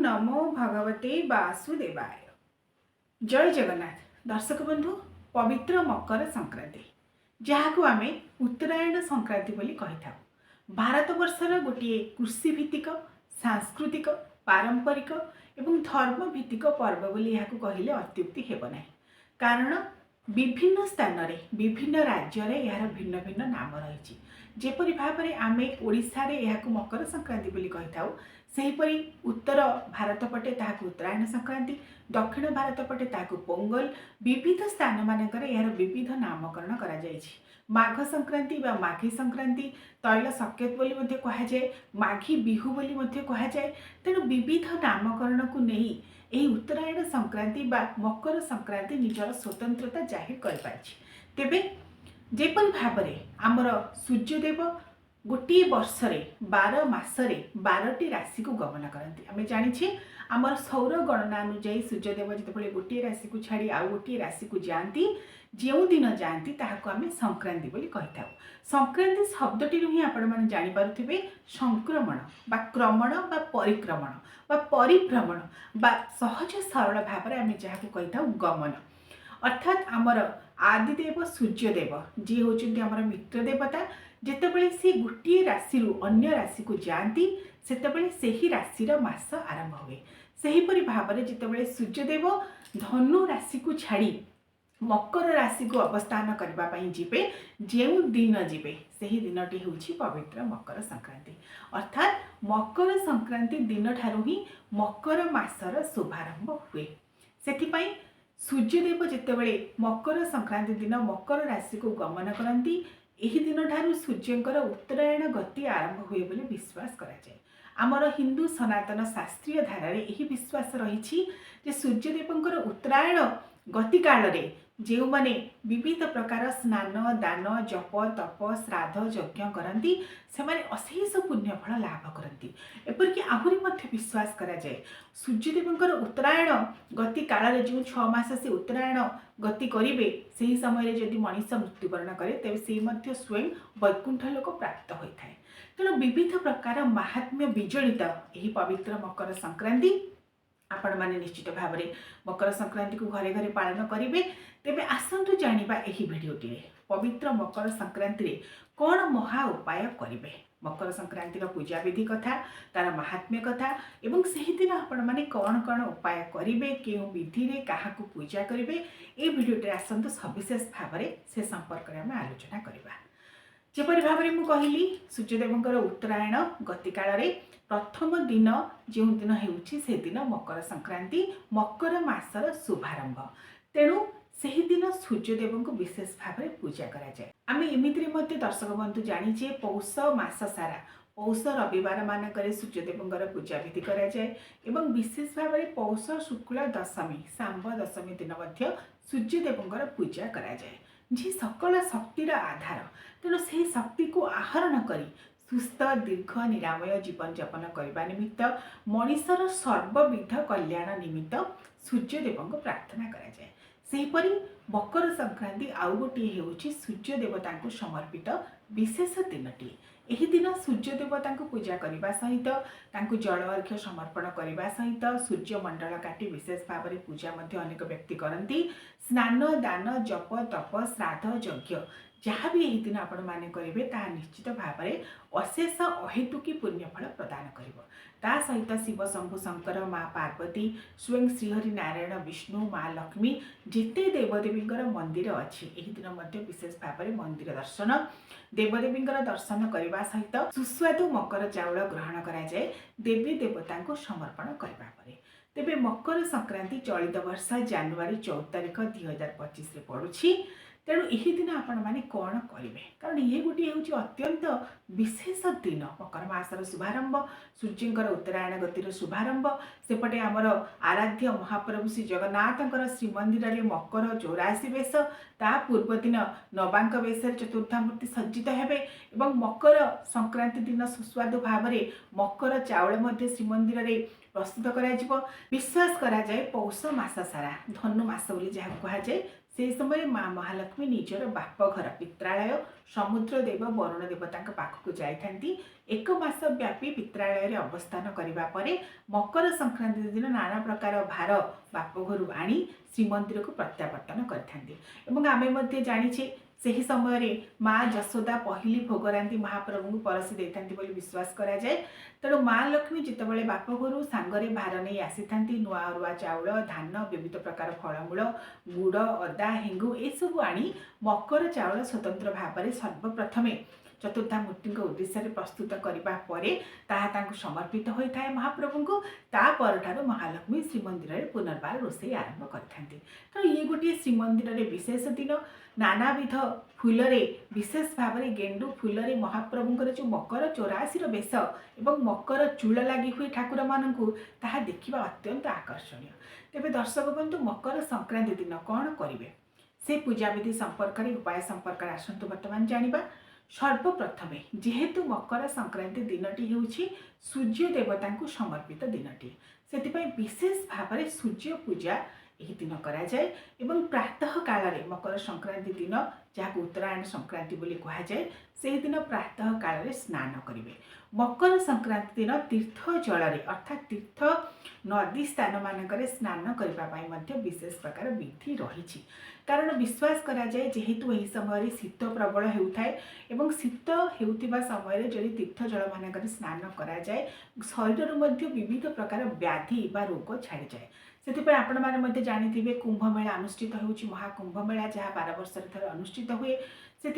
नमो भगवते वासुदेवाय। जय जगन्नाथ। दर्शक बंधु, पवित्र मकर संक्रांति जहाँ आम उत्तरायण संक्रांति बोली कही था, भारत वर्षर गोटे कृषि भित्तिक सांस्कृतिक पारंपरिक एवं धर्म भित्तिक पर्व बोली यहाँ कहले अत्युक्ति हेबना। कारण विभिन्न स्थान रे विभिन्न राज्य रे यार भिन्न भिन्न नाम रही। जेपरी भाव में आम ओडिशा रे यहाकू मकर संक्रांति बोली कही था, सेहीपरि उत्तर भारत पटे ताहाकू उत्तरायण संक्रांति, दक्षिण भारत पटे ताहाकू पोंगल, विविध स्थान मानकर यार विविध नामकरण करा जायछि। माघ संक्रांति बा माघी संक्रांति, तैल संकेत बोली मध्य कहा जाए, माघी बिहू बोली मध्य कहा जाए। तेणु विविध नामकरण को नहीं यही उत्तरायण संक्रांति बा मकर संक्रांति निजर स्वतंत्रता जाहिर कर पारिछि। तेबे जेपरि भाव में आमर सूर्यदेव गोटे वर्ष 12 मासरे 12टी राशि को गमन करती। आम जानी आमर सौर गणना अनुजाई सूर्यदेव जिते गोटे राशि को छाड़ी आउ गोटे राशि को जाती, जो दिन जाती ताहाको आम संक्रांति बोली कही था। संक्रांति शब्दटी ही आपण मैंने जानीपारे संक्रमण बा क्रमण बा परिक्रमण बा परिभ्रमण बा सहज सरल भाव में आम जहाँ कही था गमन। अर्थात आमर आदिदेव सूर्यदेव जी होचंती आमर मित्र देवता, जेतेबेले से गोटे राशि अन्य राशि को जाती सेतेबेले सेही राशिर मास आरंभ हुए। सेहीपरि भाव में जितेबेले सूर्यदेव धनु राशि को छाड़ी मकर राशि को अवस्थान करने जीवे, जो दिन जीवे सही दिनटी होछि पवित्र मकर संक्रांति। अर्थात मकर संक्रांति दिन ठारू ही मकर मासर शुभारंभ हुए। सेथिपाई सूर्यदेव जितेबेले मकर संक्रांति दिन मकर राशि को गमन करती, यही दिन ठारू सूर्यंकर उत्तरायण गति आरंभ हुए बोली विश्वास करा जाए। आमर हिंदू सनातन शास्त्रीय धारा यही विश्वास रही जे सूर्यदेवंकर उत्तरायण गति काल रे जो माने विविध प्रकार स्नान दान जप तप श्राद्ध यज्ञ करती से अशेष पुण्यफल लाभ करती। एपरिक आहरी विश्वास करा जाए सूर्यदेवंकर उत्तरायण गति काल रे जो 6 मास से उत्तरायण गति करेंगे से समय जदि मनीष मृत्युवरण करे तेज से स्वयं वैकुंठ लोक प्राप्त होता है। तेणु विविध प्रकार महात्म्य विजड़ित यही पवित्र मकर संक्रांति आपण माने निश्चित भाव में मकर संक्रांति को घरे घरे पालन करेंगे। तेबे आसंतु जानिबा एही भिडियोटी पवित्र मकर संक्रांति रे कौन महा उपाय करेंगे, मकर संक्रांतिर पूजा विधि कथा तार महात्म्य कथा एवं सही दिन आपण माने कौन कौन उपाय करेंगे, केउ विधि रे काहाकू पूजा करेंगे, ए भिडियोटी आसंतु सविशेष भाव में से संपर्क में आलोचना करबा। जेपरि भाव में कहली सूर्यदेवंकर उत्तरायण गतिकाल रे प्रथम दिन जो दिन होउछि से दिन मकर संक्रांति, मकर मासर शुभारंभ। तेणु सही दिन सूर्यदेव को विशेष भाव में पूजा करा जाए। आम एमिति दर्शक बंधु जानीचे पौष मास सारा पौष रविवार मानक सूर्यदेवंकर पूजा विधि करा जाए एवं विशेष भाव में पौष शुक्ल दशमी सांब दशमी दिन सूर्यदेवंकर पूजा करा जाए, जी सकल शक्तिर आधार। तेणु से शक्ति को आहरण करी सुस्थ दीर्घ निरामय जीवन यापन करने निमित्त मनीषर सर्वविध कल्याण निमित्त सूर्यदेव को प्रार्थना करा जाए। सेहीपरि मकर संक्रांति आउ गोटे होउछि सूर्य देवता को समर्पित विशेष दिनटी। एही दिन सूर्य देवता को पूजा करने सहित तांको जल अर्घ्य समर्पण करने सहित सूर्य मंडल काटी विशेष भाव में पूजा मध्य अनेक व्यक्ति करती। स्नान दान जप तप श्राद्ध यज्ञ जहाँ भी यही दिन आपण माने करेंगे ता निश्चित भाव में अशेष अहेतुकी पुण्यफल प्रदान करिवो। ता सहित शिव शंभु शंकर माँ पार्वती स्वयं श्रीहरि नारायण विष्णु माँ लक्ष्मी जिते देवदेवींकर मंदिर अच्छी यही दिन मध्य विशेष भाव में मंदिर दर्शन देवदेवींकर दर्शन करने सहित सुस्वादु मकर चाउल ग्रहण करा जाए देवी देवता को समर्पण करने। तेबे मकर संक्रांति चलित वर्ष जनवरी 14 तारिख 2025 रे पड़ुछि। तेणु यही दिन आपण माने कौन करेंगे, कारण ये गोटे हूँ अत्यंत विशेष दिन मकर मासर शुभारंभ सूर्यंकर उत्तरायण गतिर शुभारंभ। सेपटे आमर आराध्य महाप्रभु श्री जगन्नाथंकर श्रीमंदिर में मकर 84 बेश ता पूर्व दिन नवांक बेश चतुर्थामूर्ति सज्जित हेबे एवं मकर संक्रांति दिन सुस्वादु भाव में मकर चाउल मध्य श्रीमंदिर में प्रस्तुत करा जिवो। विश्वास करा जाए पौष मास सारा धनु मास बोली जहाँ कहा जाए से समय माँ महालक्ष्मी निजर बापघर पित्रालय समुद्रदेव वरुण देवता पाखक जाती एक मास व्यापी पित्रालय अवस्थान करने पर मकर संक्रांति दिन नाना प्रकार भार बापघर आनी श्रीमंदिर को प्रत्यावर्तन करते जाचे से ही समय माँ जशोदा पहली भोग रांधि महाप्रभु को परसी देती विश्वास करा जाए। तेणु माँ लक्ष्मी जितेबाला बाप घर सांगरे भार नहीं आसी था नुआ अरुआ चाउल धान विविध प्रकार फलमूल गुड़ अदा हेंगु ये सब आनी मकर चाउल स्वतंत्र भाव में सर्वप्रथमे चतुर्थामूर्ति उद्देश्य प्रस्तुत करने समर्पित होता है महाप्रभु को तापर महालक्ष्मी श्रीमंदिर में पुनर्बार रोषे आरंभ करते। तो ये गोटे श्रीमंदिर में विशेष दिन नानाविध फूल विशेष भाव में गेंडु फूल महाप्रभुंर जो मकर 84 बेश एवं मकर चूल लगी हुए ठाकुर मानू ताहा देखा अत्यंत आकर्षणीय। तेज दर्शक बंधु मकर संक्रांति दिन कौन करेंगे से पूजाविधि संपर्क में उपाय संपर्क आसतु बर्तमान जाना। सर्वप्रथमे जेहेतु मकर संक्रांति दिनटी होछि सूर्य देवता को समर्पित दिनटी से विशेष भाव में सूर्य पूजा यही दिन करा जाए एवं प्रातः काल मकर संक्रांति दिन जहाँ उत्तरायण संक्रांति बोली कहा जाए से दिन प्रातः काल स्नान करेंगे। मकर संक्रांति दिन तीर्थ जल अर्थात तीर्थ नदी स्थान मानक स्नान करने विशेष प्रकार विधि रही कारण विश्वास करा जाए जेहेतु यही समय शीत प्रबल होता है एवं शीत होता समय जदि तीर्थ जल मानक स्नान करा जाए शरीर विविध प्रकार व्याधि बा रोग छाड़ी जाए। से आपण मैंने जानी कुंभ मेला अनुष्ठित होउछि महाकुंभ मेला जहाँ 12 वर्ष थे अनुष्ठित हुए से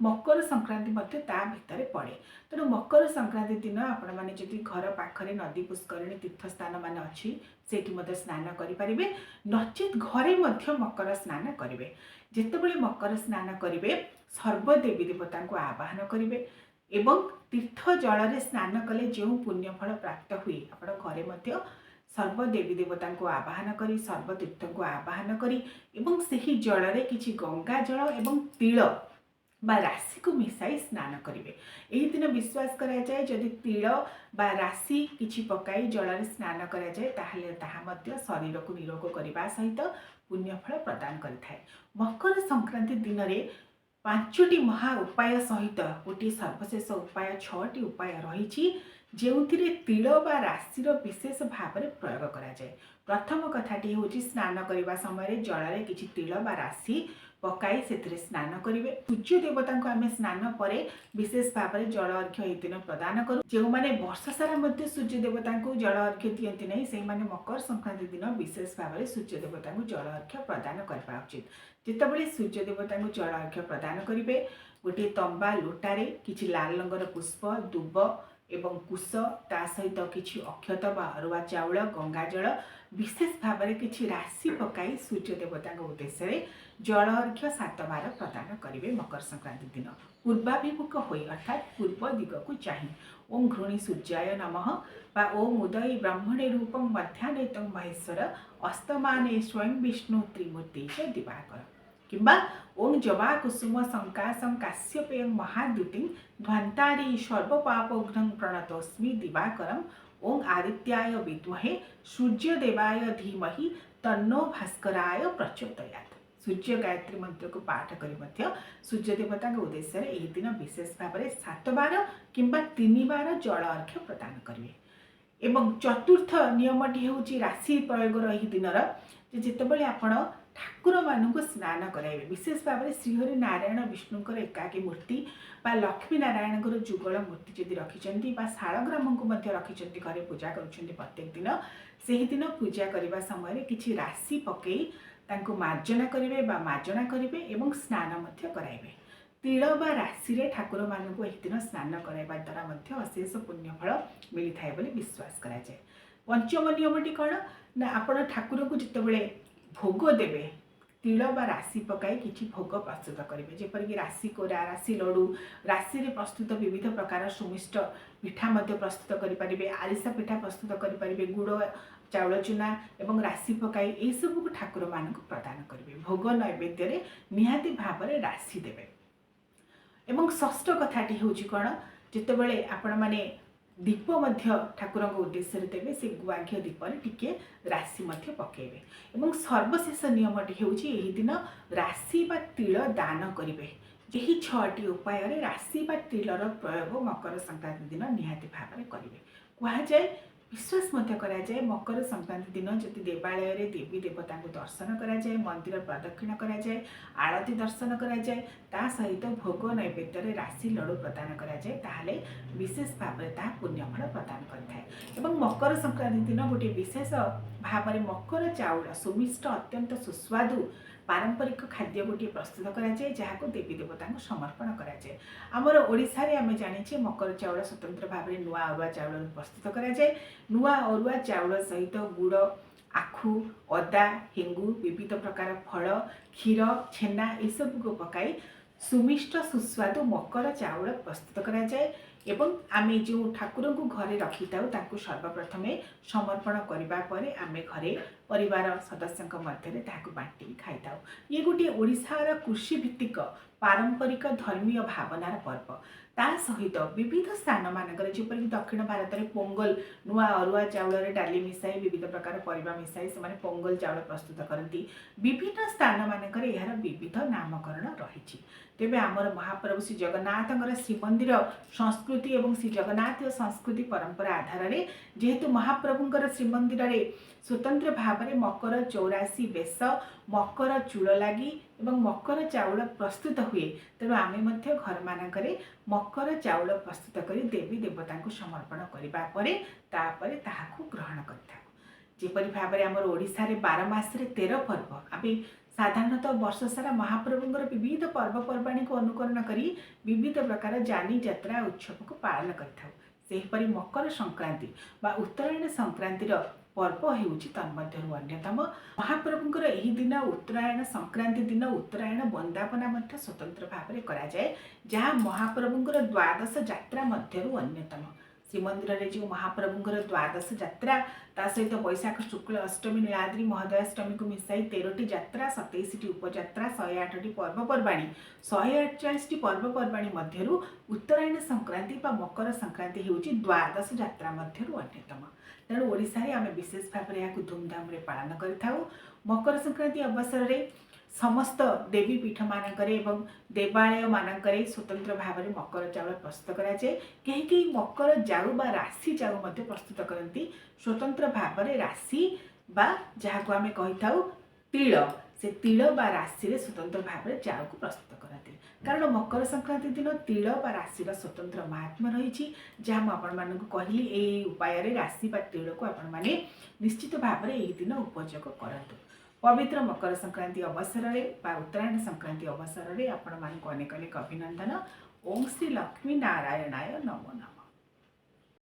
मकर संक्रांति भितर पड़े। तेणु मकर संक्रांति दिन आपण मैंने जदि घर पाखरे नदी पुष्करिणी तीर्थ स्थान मान अच्छी से स्नान करें नचेत घरे मकर स्नान करेंगे। जितेबले मकर स्नान करेंगे सर्वदेवी देवता को आवाहन करेंगे एवं तीर्थ जल स्नान कले जो पुण्यफल प्राप्त हुए आप घरे सर्वदेवी देवता को आवाहन करी सर्वतीर्थ को आवाहन करी एवं सही जल किछि गंगा जल एवं तिल बा राशि को मिसाई स्नान करेंगे। यही दिन विश्वास करा जाए जदि तिल बा राशि किछि पकाई जल स्नान करा जाए ताहले ताहा मध्य शरीर को निरोग करने सहित पुण्यफल प्रदान करिथाए। मकर संक्रांति दिन में 5टी महा उपाय सहित गोटे सर्वशेष उपाय 6टी उपाय रही जो तिल बा राशि विशेष भाव में प्रयोग करा जाए। प्रथम कथाटी हूँ स्नान करने समय जल किछि तिल बा राशि पकाई से स्नान करेंगे। सूर्य देवता को आम स्नान पर विशेष भाव में जल अर्घ्य दिन प्रदान करूँ। जो मैंने वर्ष सारा सूर्य देवता को जल अर्घ्य दिखती नहीं से मकर संक्रांति दिन विशेष भाव में सूर्य देवता को जल अर्घ्य प्रदान करवा उचित। जितेबाला सूर्य देवता को जल अर्घ्य प्रदान करेंगे गोटे तंबा लोटारे किछि लाल रंगर पुष्प दुब एवं कुश ता सहित किछि अक्षत बा अरुआ चाउल गंगा जल विशेष भाव में किछि राशि पकाई सूर्य देवता उद्देश्य जल अर्घ्य 7 बार प्रदान करेंगे। मकर संक्रांति दिन पूर्वाभिमुख होई अर्थात पूर्व दिग को चाहि ओं घृणी सूर्याय नमः बा ओं उदय ब्रह्मणे रूपम मध्याह्ने तं महेश्वर अस्तमाने स्वयं विष्णु त्रिमूर्ति च दिवाकर किंबा ओं जवा कुसुम संकाशं काश्यपेयं महाद्युतिं ध्वंतारी सर्वपापोघ्नं प्रणतोस्मि दिवाकरं ओं आदित्याय विद्महे सूर्यदेवाय धीमहि तन्नो भास्कराय प्रचोदयात्। सूर्य गायत्री मंत्र को पाठ कर सूर्य देवता के उद्देश्य यही दिन विशेष भाव में 7 बार किंबा 3 बार जल अर्घ्य प्रदान करेंगे। एवं चतुर्थ नियमटी हूँ राशि प्रयोग यही दिन जितेबाला आपण ठाकुर मानू स्नान कराइबे विशेष भाव में श्रीहरि नारायण विष्णुकर एकाकी मूर्ति बा लक्ष्मी नारायण जुगल मूर्ति जदि रखिंट शालग्राम को रखिंट घरे पूजा कर प्रत्येक दिन से ही दिन पूजा करने समय किसी राशि पकई तांको मार्जना करेंगे बा मार्जना करेंगे एवं स्नान कराइबे। तिल बा राशि ठाकुर मानू यही दिन स्नान कराइबा द्वारा अशेष पुण्यफल मिली था विश्वास करा जाए। पंचम नियमटी कौन ना आपण ठाकुर को जितेबाला भोग देवे तिल बा राशि पकाई किछि भोग प्रस्तुत करेंगे जेपरिक राशि कोरा राशि लडू राशि रे प्रस्तुत विविध प्रकार सुमिष्ट पिठा प्रस्तुत करें आरिसा पिठा प्रस्तुत करें गुड़ चाउल चूना एवं राशि पकाई यही सब ठाकुर मान प्रदान करेंगे। भोग नैवेद्य निहाती भाव में राशि देवे। एवं षष्ठ कथाटी हूँ कौन जितेबाला आपण मैंने दीप ठाकुर उद्देश्य देवे से गुआ घी दीपर टिके राशि पकेबे एवं सर्वशेष नियमटी होउछि एही दिन राशि बा तिल दान करेंगे। यही 6टी उपाय राशि बा तिलर प्रयोग मकर संक्रांति दिन निहाती भाव में करेंगे। कहुए विश्वास करा जाए मकर संक्रांति दिन जदि देवालय रे देवी देवता को दर्शन करा जाए, मंदिर प्रदक्षिण करा जाए, आरती दर्शन करा जाए, ता सहित भोग नैवेद्य राशि लडु प्रदान करा जाए ताहले विशेष भाव में ता पुण्यफल प्रदान करथाय। एवं मकर संक्रांति दिन गोटे विशेष भाव में मकर चाउल सुमिष्ट अत्यंत सुस्वादु पारंपरिक खाद्य गोटे प्रस्तुत करा जाए जहाँ देवी देवता को समर्पण करा जाए। आमर ओडिशा रे आमे जानिछे मकर चाउल स्वतंत्र भाव में नुआ अरुआ चाउल प्रस्तुत करा जाए। नुआ अरुआ चाउल सहित गुड़, आखु, अदा, हेंगु, विविध प्रकार फल, क्षीर, छेना यू को पकाई सुमिष्ट सुस्वादु मकर चाउल प्रस्तुत करा जाए। एवं आमे जो ठाकुर को घरे रखी ताकू सर्वप्रथम समर्पण करबा परे आमे घरे परिवार सदस्यों मध्य बांटी खाई था। ये गोटे ओडिशार कृषि भित्तिक पारंपरिक धर्मीय भावनार पर्व। ता सहित विविध स्थान मानक जपरिक दक्षिण भारत में पोंगल नुआ अरुआ चाउल डाली मिसाई विविध प्रकार परिबा मिसाई से पोंगल चाउल प्रस्तुत करती। विभिन्न स्थान मानक यार विविध नामकरण रही। तेबे आमर महाप्रभु श्री जगन्नाथ श्रीमंदिर संस्कृति एवं श्री जगन्नाथ संस्कृति परंपरा आधार में जेहेतु महाप्रभुंर श्रीमंदिर में स्वतंत्र भाव में मकर 84 बेश मकर चूल लगी एवं मकर चाउल प्रस्तुत हुए। तेणु आम घर मानक मकर चाउल प्रस्तुत कर देवी देवता को समर्पण करने ग्रहण करपरी भाव में आम ओडिशा रे 12 मास 13 पर्व आम साधारणतः वर्ष सारा महाप्रभुंर विविध पर्वपर्वाणी को अनुकरण करी विविध प्रकार जानी यात्रा उत्सव को पालन करें। मकर संक्रांति बा उत्तरायण संक्रांतिर पर्व होउछि तन्मध्यरु अन्यतम। महाप्रभुंकर एही दिन उत्तरायण संक्रांति दिन उत्तरायण वंदापना स्वतंत्र भाव में करा जाए जहाँ महाप्रभुंकर द्वादश यात्रा मध्यरु अन्यतम। श्रीमंदिर रे जो महाप्रभुंकर द्वादश यात्रा ता सहित वैशाख शुक्ल अष्टमी नीलाद्री महोदयाष्टमी को मिसाई 13टी यात्रा 27टी उपयात्रा 108टी पर्वपर्वाणी 148टी पर्वपर्वाणी मध्यरु उत्तरायण संक्रांति बा मकर संक्रांति होउछि द्वादश यात्रा मध्यरु अन्यतम। तेणु ओडिशा रे आमे विशेष भाव में यहाँ धूमधाम रे पालन करिथाउ। मकर संक्रांति अवसर में समस्त देवी पीठ मानकरे एवं देवालय मानकरे स्वतंत्र भाव में मकर चाउल प्रस्तुत करा जाए। कहीं मकर जाऊ बा राशि जाऊ मध्य प्रस्तुत करती स्वतंत्र भाव में राशि बा जहाँ को आमे कहि थाउ तिल से तिल बा राशि रे स्वतंत्र भाव में जाऊ को प्रस्तुत करती। कारण मकर संक्रांति दिन तिल बा राशि स्वतंत्र महात्मा रही जहाँ मुझे कहली ये उपाय राशि बा तिल को आपण मैंने निश्चित भाव में दिन उपयोग करूँ। पवित्र मकर संक्रांति अवसर में उत्तरायण संक्रांति अवसर में आपण मानक अनेक अनेक अभिनंदन। ओम श्री लक्ष्मी नारायणाय नमो नमः।